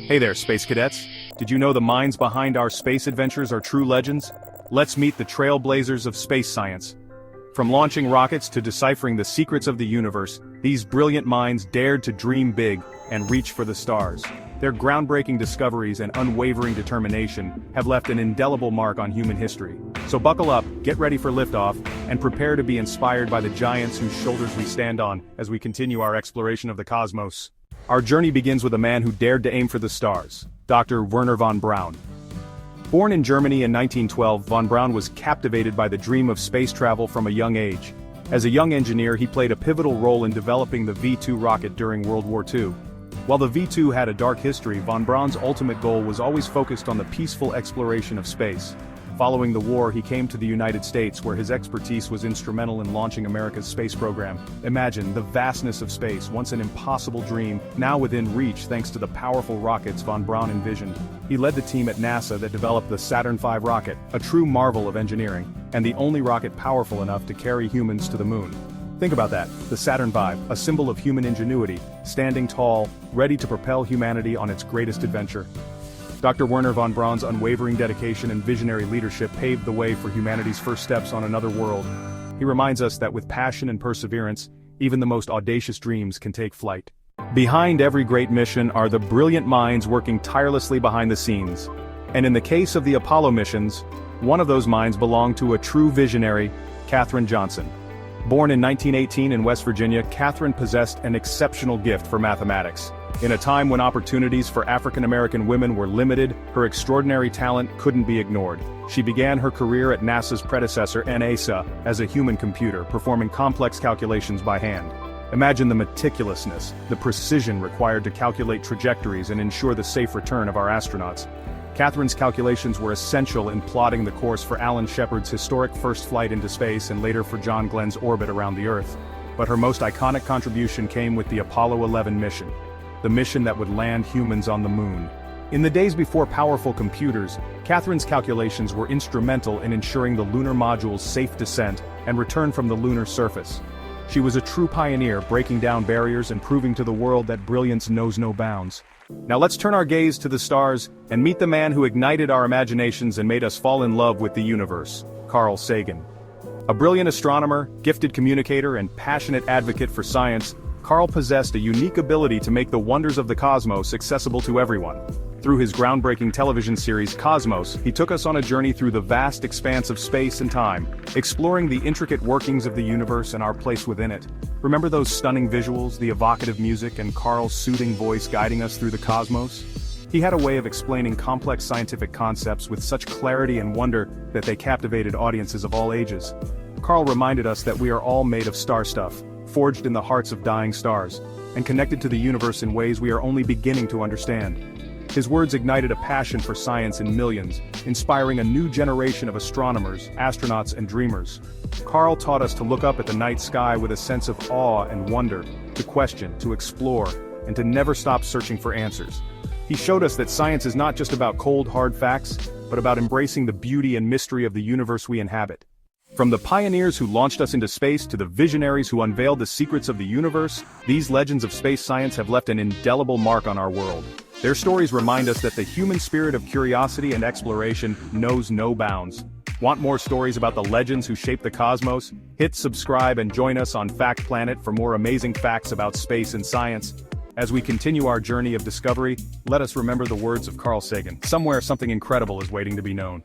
Hey there, space cadets. Did you know the minds behind our space adventures are true legends? Let's meet the trailblazers of space science. From launching rockets to deciphering the secrets of the universe, these brilliant minds dared to dream big and reach for the stars. Their groundbreaking discoveries and unwavering determination have left an indelible mark on human history. So buckle up, get ready for liftoff, and prepare to be inspired by the giants whose shoulders we stand on as we continue our exploration of the cosmos. Our journey begins with a man who dared to aim for the stars, Dr. Wernher von Braun. Born in Germany in 1912, von Braun was captivated by the dream of space travel from a young age. As a young engineer, he played a pivotal role in developing the V-2 rocket during World War II. While the V-2 had a dark history, von Braun's ultimate goal was always focused on the peaceful exploration of space. Following the war, he came to the United States, where his expertise was instrumental in launching America's space program. Imagine the vastness of space, once an impossible dream, now within reach thanks to the powerful rockets von Braun envisioned. He led the team at NASA that developed the Saturn V rocket, a true marvel of engineering, and the only rocket powerful enough to carry humans to the moon. Think about that, the Saturn V, a symbol of human ingenuity, standing tall, ready to propel humanity on its greatest adventure. Dr. Wernher von Braun's unwavering dedication and visionary leadership paved the way for humanity's first steps on another world. He reminds us that with passion and perseverance, even the most audacious dreams can take flight. Behind every great mission are the brilliant minds working tirelessly behind the scenes. And in the case of the Apollo missions, one of those minds belonged to a true visionary, Katherine Johnson. Born in 1918 in West Virginia, Katherine possessed an exceptional gift for mathematics. In a time when opportunities for African-American women were limited, her extraordinary talent couldn't be ignored. She began her career at NASA's predecessor, NASA, as a human computer, performing complex calculations by hand. Imagine the meticulousness, the precision required to calculate trajectories and ensure the safe return of our astronauts. Katherine's calculations were essential in plotting the course for Alan Shepard's historic first flight into space and later for John Glenn's orbit around the Earth. But her most iconic contribution came with the Apollo 11 mission. The mission that would land humans on the moon. In the days before powerful computers, Katherine's calculations were instrumental in ensuring the lunar module's safe descent and return from the lunar surface. She was a true pioneer, breaking down barriers and proving to the world that brilliance knows no bounds. Now let's turn our gaze to the stars and meet the man who ignited our imaginations and made us fall in love with the universe, Carl Sagan. A brilliant astronomer, gifted communicator, and passionate advocate for science, Carl possessed a unique ability to make the wonders of the cosmos accessible to everyone. Through his groundbreaking television series Cosmos, he took us on a journey through the vast expanse of space and time, exploring the intricate workings of the universe and our place within it. Remember those stunning visuals, the evocative music, and Carl's soothing voice guiding us through the cosmos? He had a way of explaining complex scientific concepts with such clarity and wonder that they captivated audiences of all ages. Carl reminded us that we are all made of star stuff, forged in the hearts of dying stars, and connected to the universe in ways we are only beginning to understand. His words ignited a passion for science in millions, inspiring a new generation of astronomers, astronauts, and dreamers. Carl taught us to look up at the night sky with a sense of awe and wonder, to question, to explore, and to never stop searching for answers. He showed us that science is not just about cold, hard facts, but about embracing the beauty and mystery of the universe we inhabit. From the pioneers who launched us into space to the visionaries who unveiled the secrets of the universe, these legends of space science have left an indelible mark on our world. Their stories remind us that the human spirit of curiosity and exploration knows no bounds. Want more stories about the legends who shaped the cosmos? Hit subscribe and join us on Fact Planet for more amazing facts about space and science. As we continue our journey of discovery, let us remember the words of Carl Sagan. Somewhere something incredible is waiting to be known.